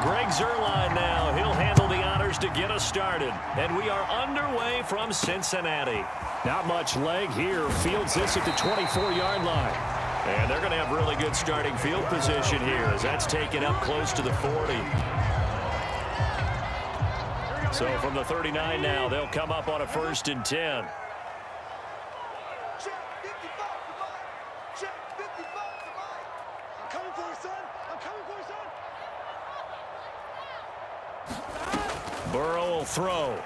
Greg Zuerlein now. He'll handle the honors to get us started. And we are underway from Cincinnati. Not much leg here. Fields this at the 24-yard line. And they're going to have really good starting field position here as that's taken up close to the 40. So from the 39 now, they'll come up on a 1st and 10. Burrow will throw.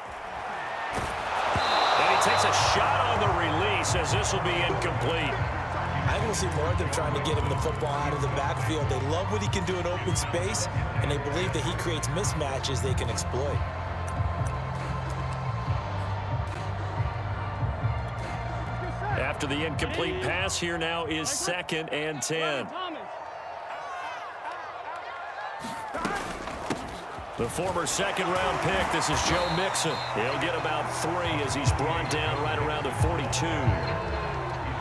And he takes a shot on the release as this will be incomplete. I will see more of them trying to get him the football out of the backfield. They love what he can do in open space, and they believe that he creates mismatches they can exploit. After the incomplete pass, here now is 2nd and 10. The former 2nd-round pick, this is Joe Mixon. He'll get about 3 as he's brought down right around the 42.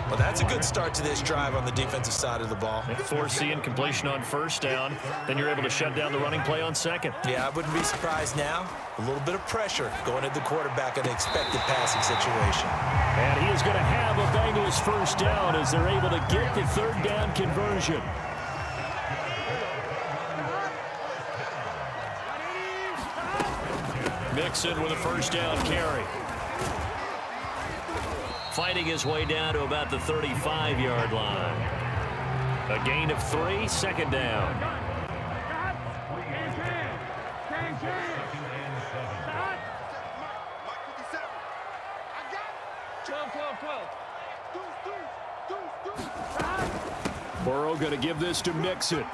Well, that's a good start to this drive on the defensive side of the ball. Force the incompletion on 1st down. Then you're able to shut down the running play on 2nd. Yeah, I wouldn't be surprised now. A little bit of pressure going at the quarterback in an expected passing situation. And he is going to have a Bengals 1st down as they're able to get the 3rd down conversion. Mixon with a 1st down carry. Fighting his way down to about the 35-yard line. A gain of 3, 2nd down. Burrow going to give this to Mixon.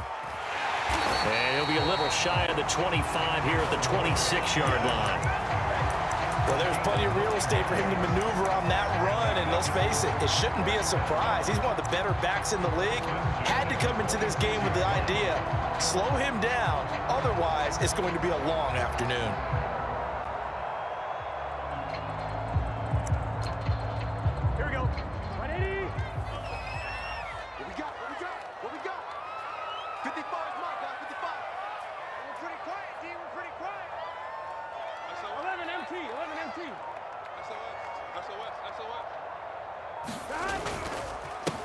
And he'll be a little shy of the 25 here at the 26-yard line. Well, there's plenty of real estate for him to maneuver on that run, and let's face it, it shouldn't be a surprise. He's one of the better backs in the league. Had to come into this game with the idea, slow him down, otherwise it's going to be a long afternoon. Here we go. 180. What we got? What we got? What we got? 55 is mine, guys. 55. We're pretty quiet, D. We're pretty quiet. 11 MT. 11 MT. SOS. SOS. SOS.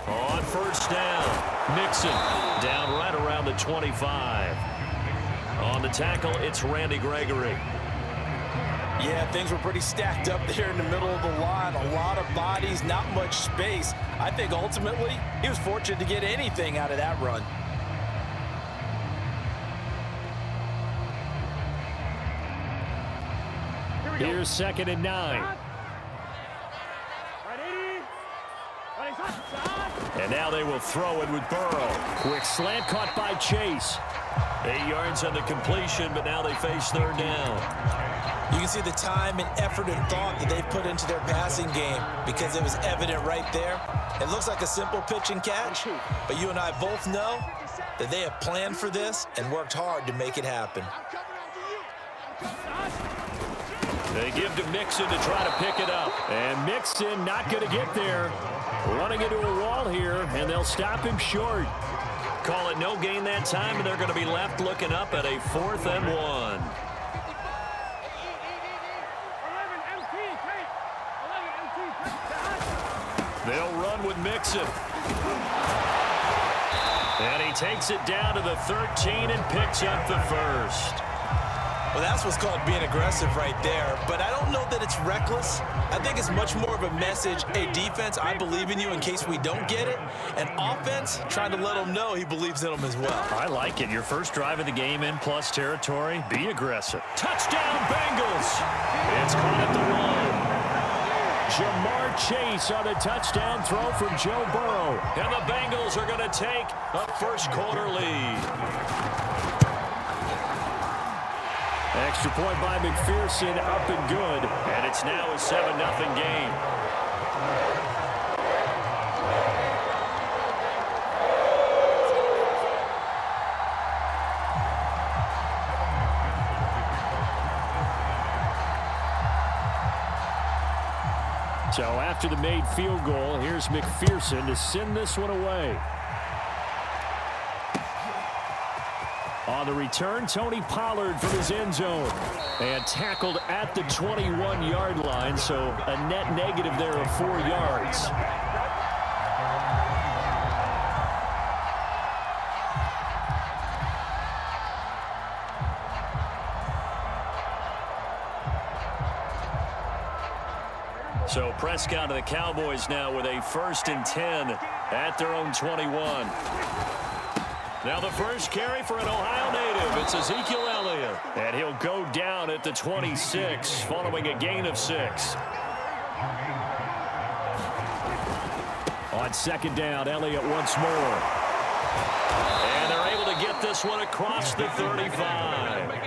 On 1st down, Mixon down right around the 25. On the tackle, it's Randy Gregory. Yeah, things were pretty stacked up there in the middle of the line. A lot of bodies, not much space. I think ultimately he was fortunate to get anything out of that run. Here's 2nd and 9. And now they will throw it with Burrow. Quick slant caught by Chase. 8 yards on the completion, but now they face 3rd down. You can see the time and effort and thought that they've put into their passing game because it was evident right there. It looks like a simple pitch and catch, but you and I both know that they have planned for this and worked hard to make it happen. They give to Mixon to try to pick it up. And Mixon not going to get there. Running into a wall here, and they'll stop him short. Call it no gain that time, and they're going to be left looking up at a 4th and 1. They'll run with Mixon. And he takes it down to the 13 and picks up the 1st. Well, that's what's called being aggressive right there. But I don't know that it's reckless. I think it's much more of a message. Hey, defense, I believe in you in case we don't get it. And offense, trying to let him know he believes in them as well. I like it. Your first drive of the game in plus territory. Be aggressive. Touchdown, Bengals. It's caught at the 1. Jamar Chase on a touchdown throw from Joe Burrow. And the Bengals are going to take a 1st quarter lead. Extra point by McPherson, up and good. And it's now a 7-0 game. So after the made field goal, here's McPherson to send this one away. On the return, Tony Pollard from his end zone. And tackled at the 21-yard line, so a net negative there of 4 yards. So Prescott and the Cowboys now with a 1st and 10 at their own 21. Now the first carry for an Ohio native. It's Ezekiel Elliott. And he'll go down at the 26 following a gain of 6. On 2nd down, Elliott once more. And they're able to get this one across the 35.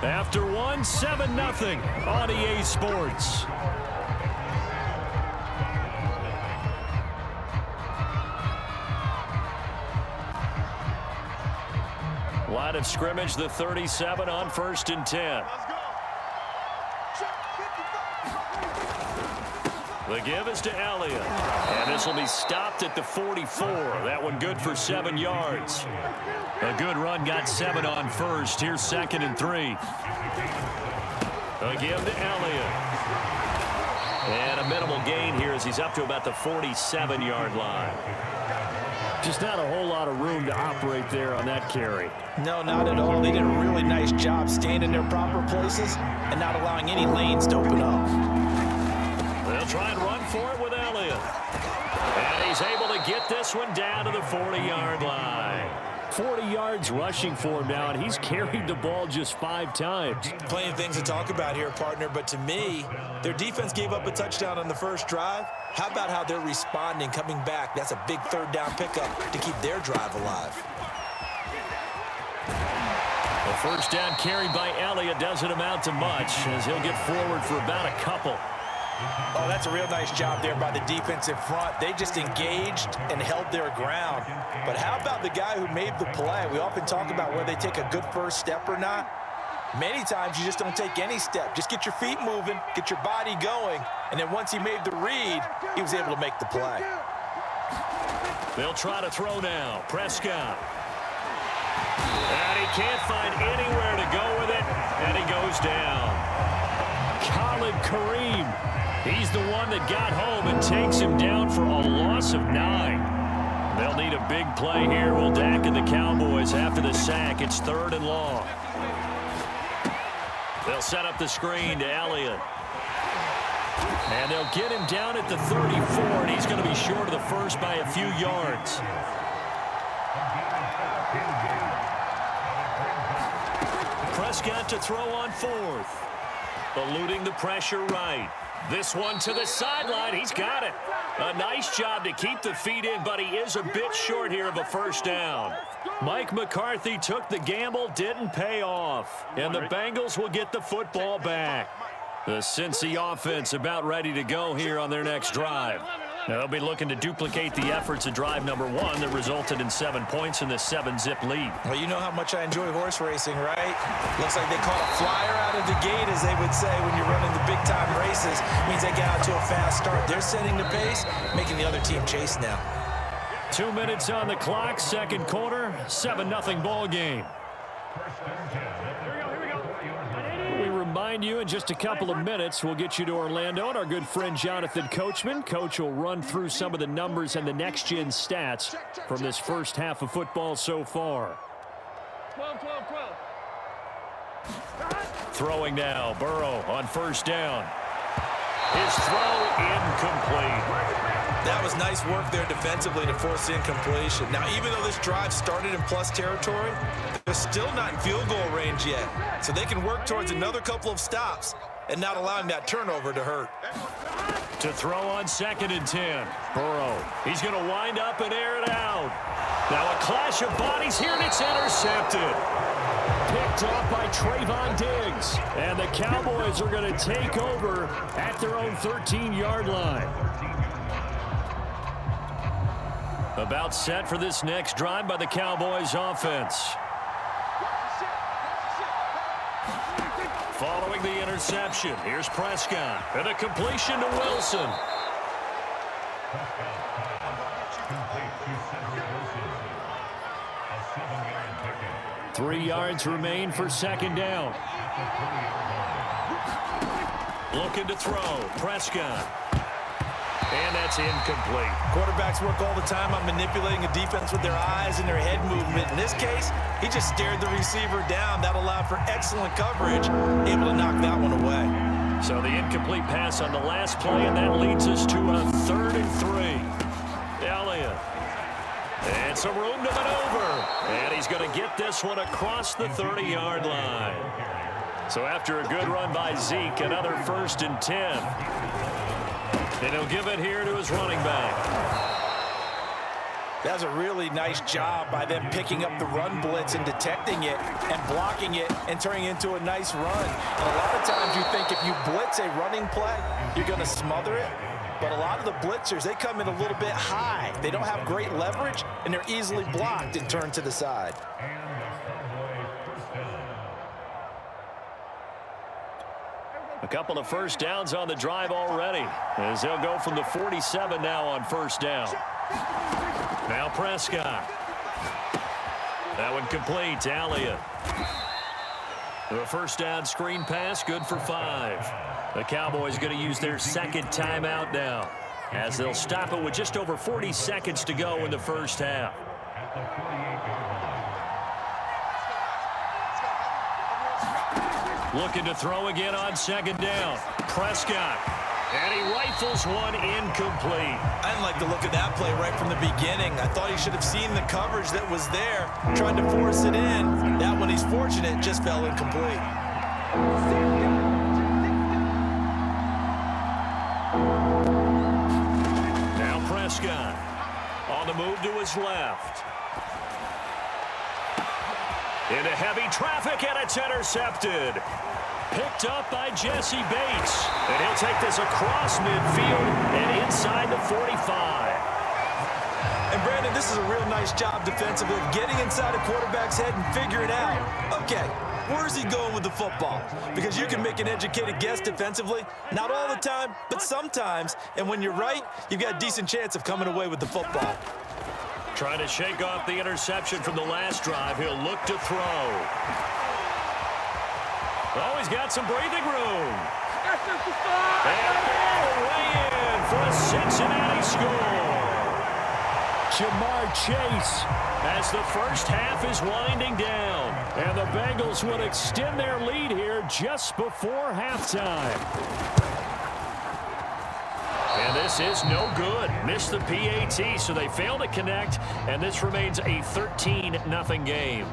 After one, 7-0 on EA Sports. Line of scrimmage, the 37 on 1st and 10. The give is to Elliott. And this will be stopped at the 44. That one good for 7 yards. A good run got 7 on 1st. Here's 2nd and 3. A give to Elliott. And a minimal gain here as he's up to about the 47-yard line. Just not a whole lot of room to operate there on that carry. No, not at all. They did a really nice job staying in their proper places and not allowing any lanes to open up. They'll try and run for it with Elliott. And he's able to get this one down to the 40-yard line. 40 yards rushing for him now, and he's carried the ball just 5 times. Plenty of things to talk about here, partner, but to me, their defense gave up a touchdown on the first drive. How about how they're responding, coming back? That's a big 3rd down pickup to keep their drive alive. The 1st down carried by Elliott doesn't amount to much as he'll get forward for about a couple. Oh, that's a real nice job there by the defensive front. They just engaged and held their ground. But how about the guy who made the play? We often talk about whether they take a good first step or not. Many times you just don't take any step. Just get your feet moving, get your body going, and then once he made the read, he was able to make the play. They'll try to throw now. Prescott. And he can't find anywhere to go with it, and he goes down. Khalid Kareem. He's the one that got home and takes him down for a loss of 9. They'll need a big play here. Will Dak and the Cowboys after the sack. It's 3rd and long. They'll set up the screen to Elliott. And they'll get him down at the 34, and he's going to be short of the first by a few yards. Prescott to throw on 4th. Eluding the pressure right. This one to the sideline. He's got it. A nice job to keep the feet in, but he is a bit short here of a 1st down. Mike McCarthy took the gamble, didn't pay off. And the Bengals will get the football back. The Cincy offense about ready to go here on their next drive. Now, they'll be looking to duplicate the efforts of drive number 1 that resulted in 7 points in the 7-zip lead. Well, you know how much I enjoy horse racing, right? Looks like they caught a flyer out of the gate, as they would say when you're running the big-time races. Means they get out to a fast start. They're setting the pace, making the other team chase now. 2 minutes on the clock, 2nd quarter, 7-0 ball game. We remind you in just a couple of minutes, we'll get you to Orlando and our good friend Jonathan Coachman. Coach will run through some of the numbers and the next-gen stats from this first half of football so far. 12. Throwing now, Burrow on 1st down. His throw incomplete. That was nice work there defensively to force the incompletion. Now, even though this drive started in plus territory, they're still not in field goal range yet. So they can work towards another couple of stops and not allowing that turnover to hurt. To throw on 2nd and 10. Burrow, he's going to wind up and air it out. Now a clash of bodies here, and it's intercepted. Picked off by Trayvon Diggs. And the Cowboys are going to take over at their own 13-yard line. About set for this next drive by the Cowboys offense. Following the interception, here's Prescott. And a completion to Wilson. 3 yards remain for second down. Looking to throw. Prescott. And that's incomplete. Quarterbacks work all the time on manipulating a defense with their eyes and their head movement. In this case, he just stared the receiver down. That allowed for excellent coverage, able to knock that one away. So the incomplete pass on the last play, and that leads us to a 3rd and 3. Elliott. And some room to maneuver. And he's going to get this one across the 30-yard line. So after a good run by Zeke, another 1st and 10. And he'll give it here to his running back. That's a really nice job by them picking up the run blitz and detecting it and blocking it and turning it into a nice run. And a lot of times you think if you blitz a running play, you're going to smother it. But a lot of the blitzers, they come in a little bit high. They don't have great leverage, and they're easily blocked and turned to the side. A couple of first downs on the drive already, as they'll go from the 47 now on 1st down. Now Prescott. That one complete to Elliott. The 1st down screen pass, good for 5. The Cowboys going to use their 2nd timeout now, as they'll stop it with just over 40 seconds to go in the 1st half. Looking to throw again on 2nd down. Prescott. And he rifles one incomplete. I didn't like the look of that play right from the beginning. I thought he should have seen the coverage that was there, tried to force it in. That one, he's fortunate, just fell incomplete. Now Prescott on the move to his left. Into heavy traffic, and it's intercepted. Picked up by Jesse Bates. And he'll take this across midfield and inside the 45. And Brandon, this is a real nice job defensively of getting inside a quarterback's head and figuring out, okay, where's he going with the football? Because you can make an educated guess defensively, not all the time, but sometimes. And when you're right, you've got a decent chance of coming away with the football. Trying to shake off the interception from the last drive. He'll look to throw. Oh, he's got some breathing room. And way in for a Cincinnati score. Jamar Chase as the 1st half is winding down. And the Bengals would extend their lead here just before halftime. And this is no good. Missed the PAT, so they fail to connect, and this remains a 13-0 game.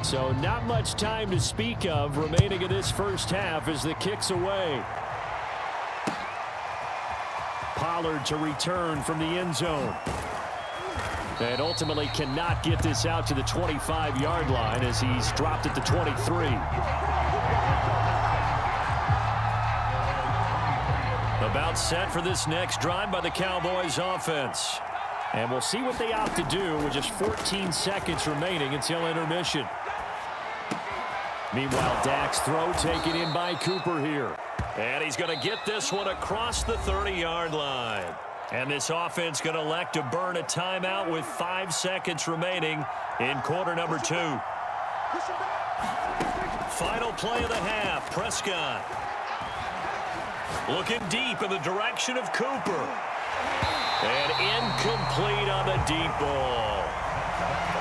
So not much time to speak of remaining in this 1st half as the kick's away. Pollard to return from the end zone. And ultimately cannot get this out to the 25-yard line as he's dropped at the 23. About set for this next drive by the Cowboys offense. And we'll see what they opt to do with just 14 seconds remaining until intermission. Meanwhile, Dak's throw taken in by Cooper here. And he's going to get this one across the 30-yard line. And this offense going to elect to burn a timeout with 5 seconds remaining in quarter number 2. Final play of the half, Prescott. Looking deep in the direction of Cooper. And incomplete on the deep ball.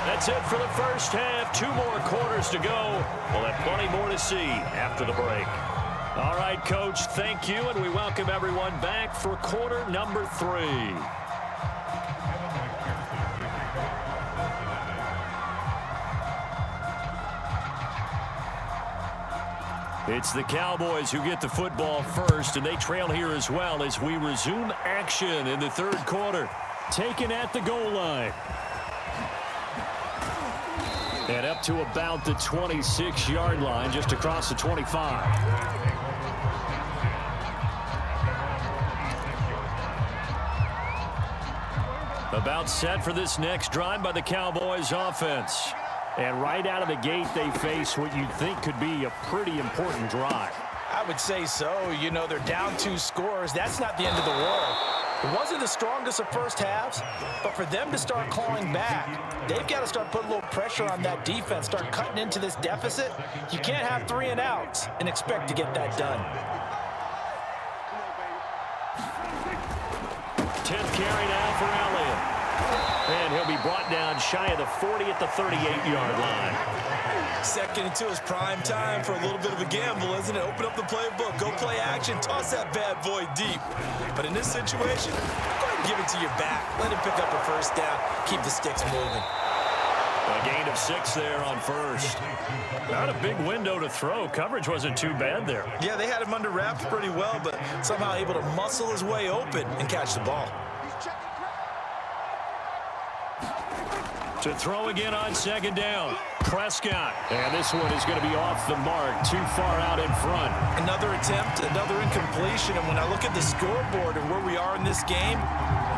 That's it for the 1st half. 2 more quarters to go. We'll have plenty more to see after the break. All right, Coach, thank you, and we welcome everyone back for quarter number 3. It's the Cowboys who get the football first, and they trail here as well as we resume action in the 3rd quarter. Taken at the goal line. And up to about the 26-yard line, just across the 25. About set for this next drive by the Cowboys offense. And right out of the gate, they face what you'd think could be a pretty important drive. I would say so. You know, they're down 2 scores. That's not the end of the world. It wasn't the strongest of first halves, but for them to start clawing back, they've got to start putting a little pressure on that defense, start cutting into this deficit. You can't have 3 and outs and expect to get that done. 10th carry now for Elliott. And he'll be brought down shy of the 40 at the 38-yard line. Second into his prime time for a little bit of a gamble, isn't it? Open up the playbook, go play action, toss that bad boy deep. But in this situation, go ahead and give it to your back. Let him pick up a first down, keep the sticks moving. A gain of 6 there on first. Not a big window to throw. Coverage wasn't too bad there. Yeah, they had him under wraps pretty well, but somehow able to muscle his way open and catch the ball. To throw again on second down. Prescott. And this one is going to be off the mark, too far out in front. Another attempt, another incompletion. And when I look at the scoreboard and where we are in this game,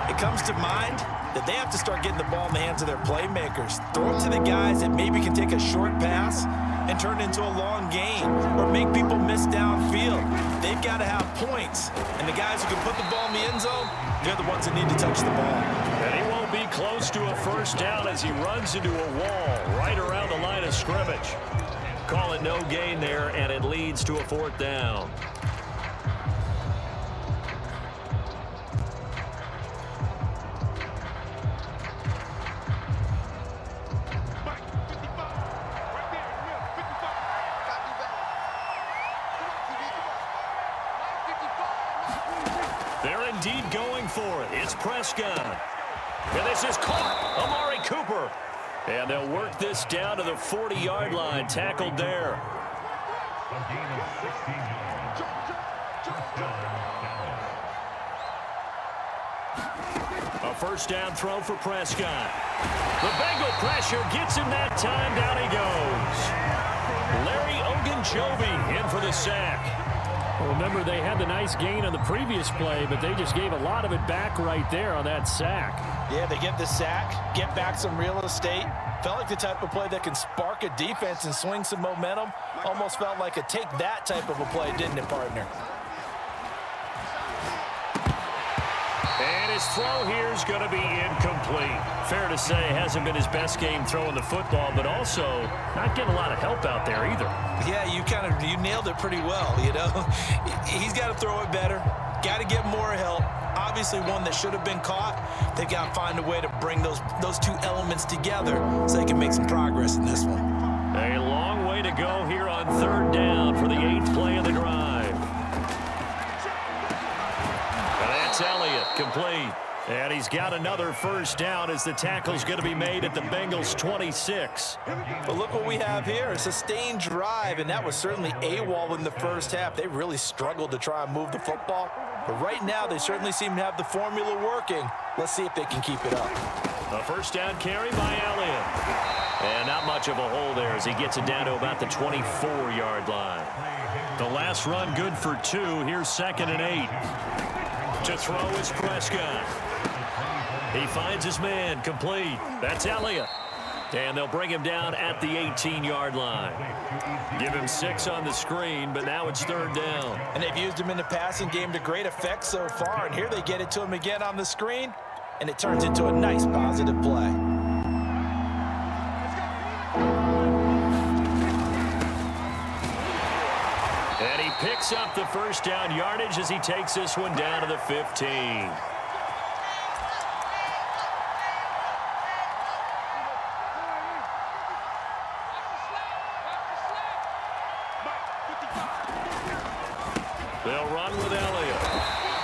it comes to mind that they have to start getting the ball in the hands of their playmakers. Throw it to the guys that maybe can take a short pass and turn it into a long gain or make people miss downfield. They've got to have points. And the guys who can put the ball in the end zone, they're the ones that need to touch the ball. And he won't be close to a first down as he runs into a wall right around the line of scrimmage. Call it no gain there, and it leads to a 4th down. They're indeed going for it. It's Prescott. And this is caught. Amari Cooper. And they'll work this down to the 40-yard line. Tackled there. A first down throw for Prescott. The Bengal pressure gets him that time. Down he goes. Larry Ogunjobi in for the sack. Well, remember, they had the nice gain on the previous play, but they just gave a lot of it back right there on that sack. Yeah, they get the sack, get back some real estate. Felt like the type of play that can spark a defense and swing some momentum. Almost felt like a take-that type of a play, didn't it, partner? And his throw here is going to be incomplete. Fair to say, hasn't been his best game throwing the football, but also not getting a lot of help out there either. Yeah, you nailed it pretty well, you know. He's got to throw it better, got to get more help. Obviously one that should have been caught. They've got to find a way to bring those 2 elements together so they can make some progress in this one. A long way to go here on 3rd down for the 8th play of the drive. And that's Elliott, complete. And he's got another first down as the tackle's going to be made at the Bengals' 26. But look what we have here, a sustained drive, and that was certainly AWOL in the first half. They really struggled to try and move the football. But right now, they certainly seem to have the formula working. Let's see if they can keep it up. A first down carry by Elliott. And not much of a hole there as he gets it down to about the 24-yard line. The last run good for 2. Here's 2nd and 8. To throw is Prescott. He finds his man, complete. That's Elliott. And they'll bring him down at the 18-yard line. Give him 6 on the screen, but now it's 3rd down. And they've used him in the passing game to great effect so far. And here they get it to him again on the screen, and it turns into a nice positive play. And he picks up the first down yardage as he takes this one down to the 15. They'll run with Elliott.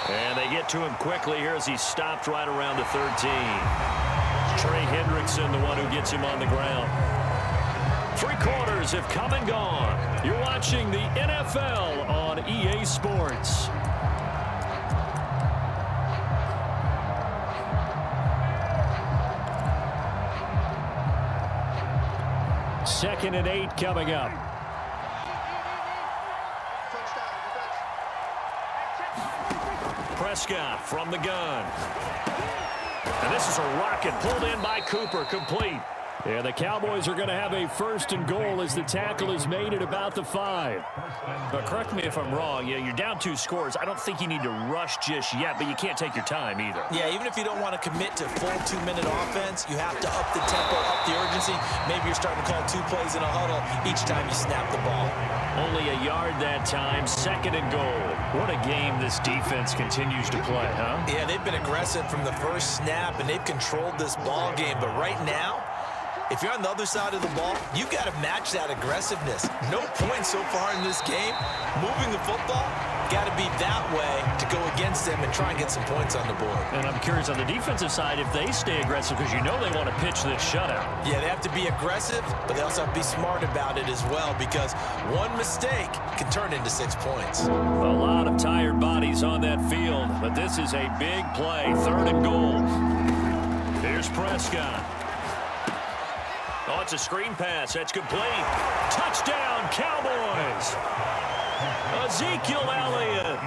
And they get to him quickly here as he stopped right around the 13. Trey Hendrickson, the one who gets him on the ground. 3 quarters have come and gone. You're watching the NFL on EA Sports. Second and 8 coming up. Prescott from the gun. And this is a rocket pulled in by Cooper, complete. And the Cowboys are going to have a 1st and goal as the tackle is made at about the 5. But correct me if I'm wrong. Yeah, you're down 2 scores. I don't think you need to rush just yet, but you can't take your time either. Yeah, even if you don't want to commit to full 2-minute offense, you have to up the tempo, up the urgency. Maybe you're starting to call 2 plays in a huddle each time you snap the ball. Only a yard that time, 2nd and goal. What a game this defense continues to play, huh? Yeah, they've been aggressive from the first snap, and they've controlled this ball game. But right now, if you're on the other side of the ball, you've got to match that aggressiveness. No points so far in this game. Moving the football, got to be that way to go against them and try and get some points on the board. And I'm curious on the defensive side if they stay aggressive, because you know they want to pitch this shutout. Yeah, they have to be aggressive, but they also have to be smart about it as well, because one mistake can turn into 6 points. A lot of tired bodies on that field, but this is a big play. 3rd and goal. Here's Prescott. Oh, it's a screen pass. That's complete. Touchdown, Cowboys. Ezekiel Elliott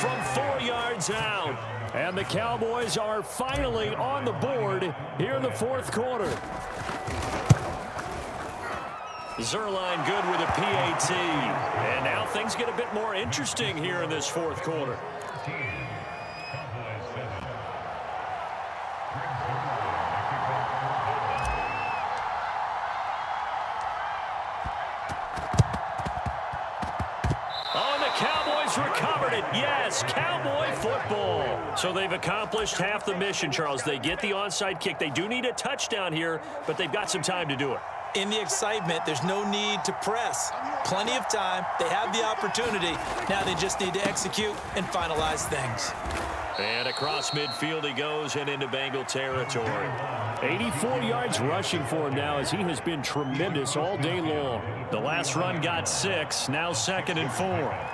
from 4 yards out. And the Cowboys are finally on the board here in the 4th quarter. Zerline good with a PAT. And now things get a bit more interesting here in this 4th quarter. Recovered it. Yes, Cowboy football. So they've accomplished half the mission, Charles. They get the onside kick. They do need a touchdown here, but they've got some time to do it. In the excitement, there's no need to press. Plenty of time. They have the opportunity. Now they just need to execute and finalize things. And across midfield he goes and into Bengal territory. 84 yards rushing for him now, as he has been tremendous all day long. The last run got 6. Now 2nd and 4.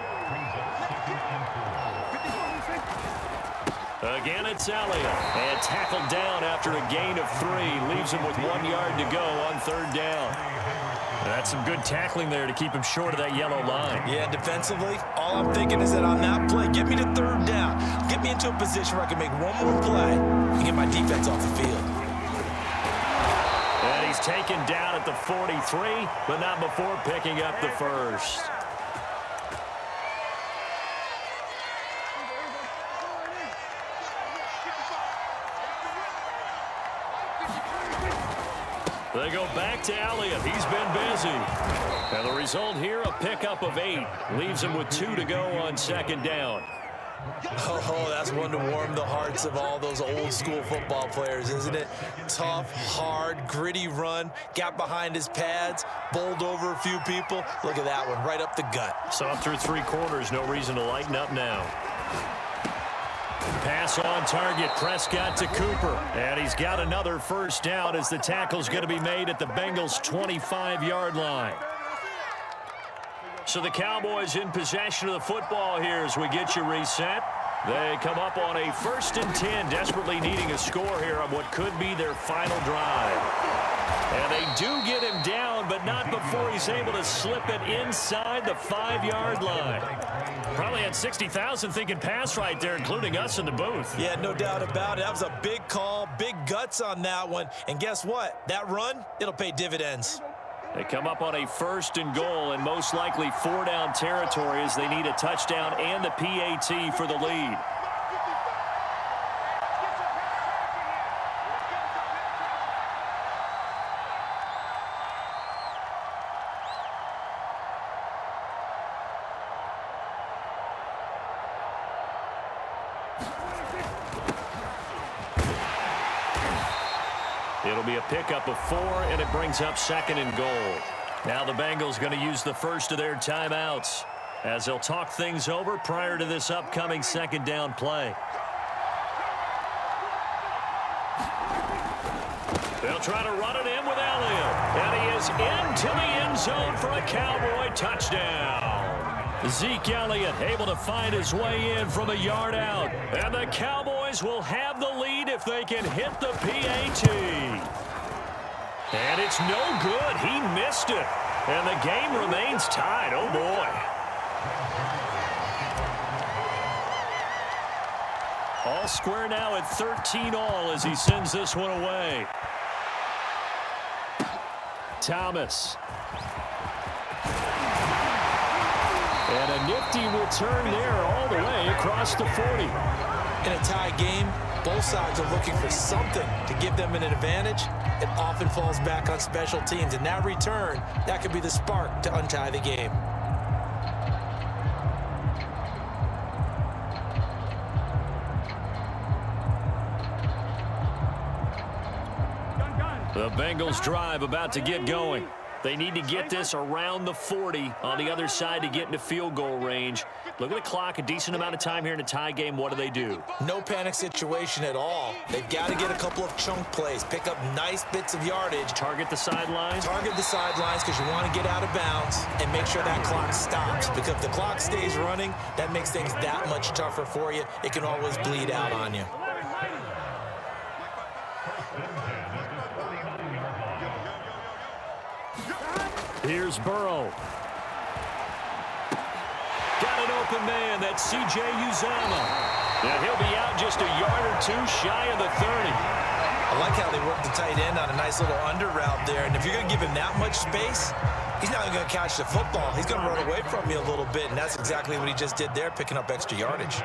Again, it's Elliott. And tackled down after a gain of 3. Leaves him with 1 yard to go on 3rd down. That's some good tackling there to keep him short of that yellow line. Yeah, defensively, all I'm thinking is that on that play, get me to 3rd down. Get me into a position where I can make one more play and get my defense off the field. And he's taken down at the 43, but not before picking up the 1st. They go back to Elliott. He's been busy. And the result here, a pickup of 8. Leaves him with 2 to go on 2nd down. Oh, that's one to warm the hearts of all those old school football players, isn't it? Tough, hard, gritty run. Got behind his pads, bowled over a few people. Look at that one, right up the gut. So through 3 quarters, no reason to lighten up now. Pass on target, Prescott to Cooper. And he's got another 1st down as the tackle's going to be made at the Bengals' 25-yard line. So the Cowboys in possession of the football here as we get you reset. They come up on a 1st and 10, desperately needing a score here on what could be their final drive. And they do get him down, but not before he's able to slip it inside the 5-yard line. Probably had 60,000 thinking pass right there, including us in the booth. Yeah, no doubt about it. That was a big call, big guts on that one. And guess what? That run, it'll pay dividends. They come up on a 1st and goal and most likely 4-down territory as they need a touchdown and the PAT for the lead. It'll be a pickup of 4, and it brings up 2nd and goal. Now the Bengals going to use the first of their timeouts as they'll talk things over prior to this upcoming 2nd down play. They'll try to run it in with Elliott, and he is into the end zone for a Cowboy touchdown. Zeke Elliott able to find his way in from a yard out. And the Cowboys will have the lead if they can hit the PAT. And it's no good. He missed it. And the game remains tied. Oh, boy. All square now at 13 all as he sends this one away. Thomas. And a nifty return there all the way across the 40. In a tie game, both sides are looking for something to give them an advantage. It often falls back on special teams, and that return, that could be the spark to untie the game. The Bengals drive about to get going. They need to get this around the 40 on the other side to get into field goal range. Look at the clock, a decent amount of time here in a tie game. What do? No panic situation at all. They've got to get a couple of chunk plays, pick up nice bits of yardage. Target the sidelines? Target the sidelines because you want to get out of bounds and make sure that clock stops. Because if the clock stays running, that makes things that much tougher for you. It can always bleed out on you. Here's Burrow. Got an open man. That's C.J. Uzomah. Now he'll be out just a yard or two shy of the 30. I like how they work the tight end on a nice little under route there. And if you're going to give him that much space, he's not going to catch the football. He's going to run away from you a little bit, and that's exactly what he just did there, picking up extra yardage.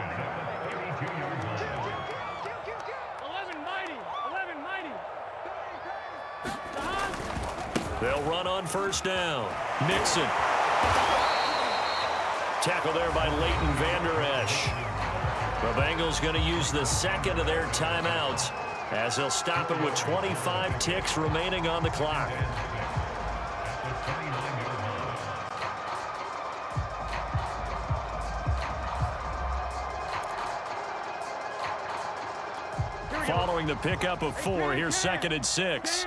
They'll run on first down. Nixon. Tackle there by Leighton Vander Esch. The Bengals going to use the second of their timeouts as they'll stop it with 25 ticks remaining on the clock. Following the pickup of 4, here's 2nd and 6.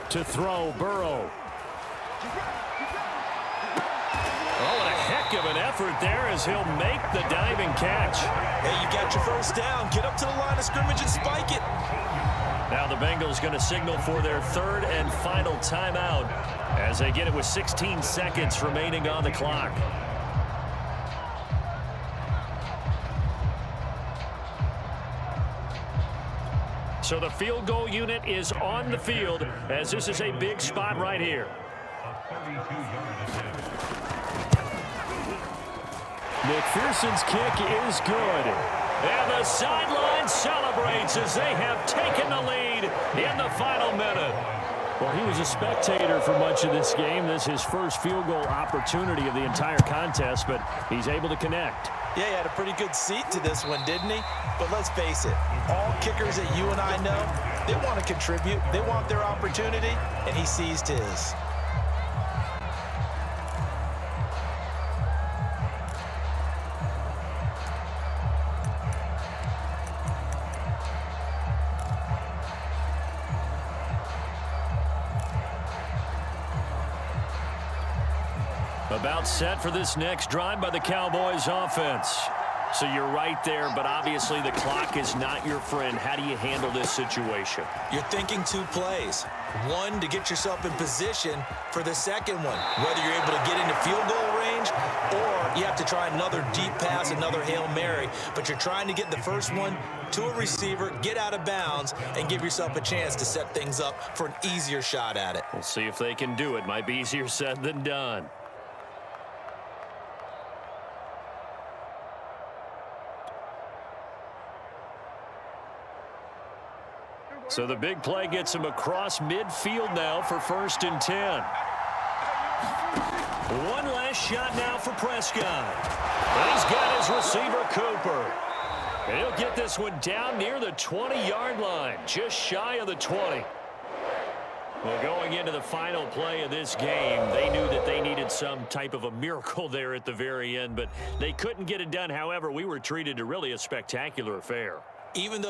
To throw, Burrow. Oh, and a heck of an effort there as he'll make the diving catch. Hey, you got your first down. Get up to the line of scrimmage and spike it. Now the Bengals going to signal for their 3rd and final timeout as they get it with 16 seconds remaining on the clock. So the field goal unit is on the field as this is a big spot right here. McPherson's kick is good. And the sideline celebrates as they have taken the lead in the final minute. Well, he was a spectator for much of this game. This is his first field goal opportunity of the entire contest, but he's able to connect. Yeah, he had a pretty good seat to this one, didn't he? But let's face it, all kickers that you and I know, they want to contribute. They want their opportunity, and he seized his. About set for this next drive by the Cowboys offense. So you're right there, but obviously the clock is not your friend. How do you handle this situation? You're thinking 2 plays. One, to get yourself in position for the second one, whether you're able to get into field goal range or you have to try another deep pass, another Hail Mary. But you're trying to get the first one to a receiver, get out of bounds, and give yourself a chance to set things up for an easier shot at it. We'll see if they can do it. Might be easier said than done. So the big play gets him across midfield now for 1st and 10. One last shot now for Prescott. He's got his receiver, Cooper. And he'll get this one down near the 20-yard line, just shy of the 20. Well, going into the final play of this game, they knew that they needed some type of a miracle there at the very end, but they couldn't get it done. However, we were treated to really a spectacular affair. Even though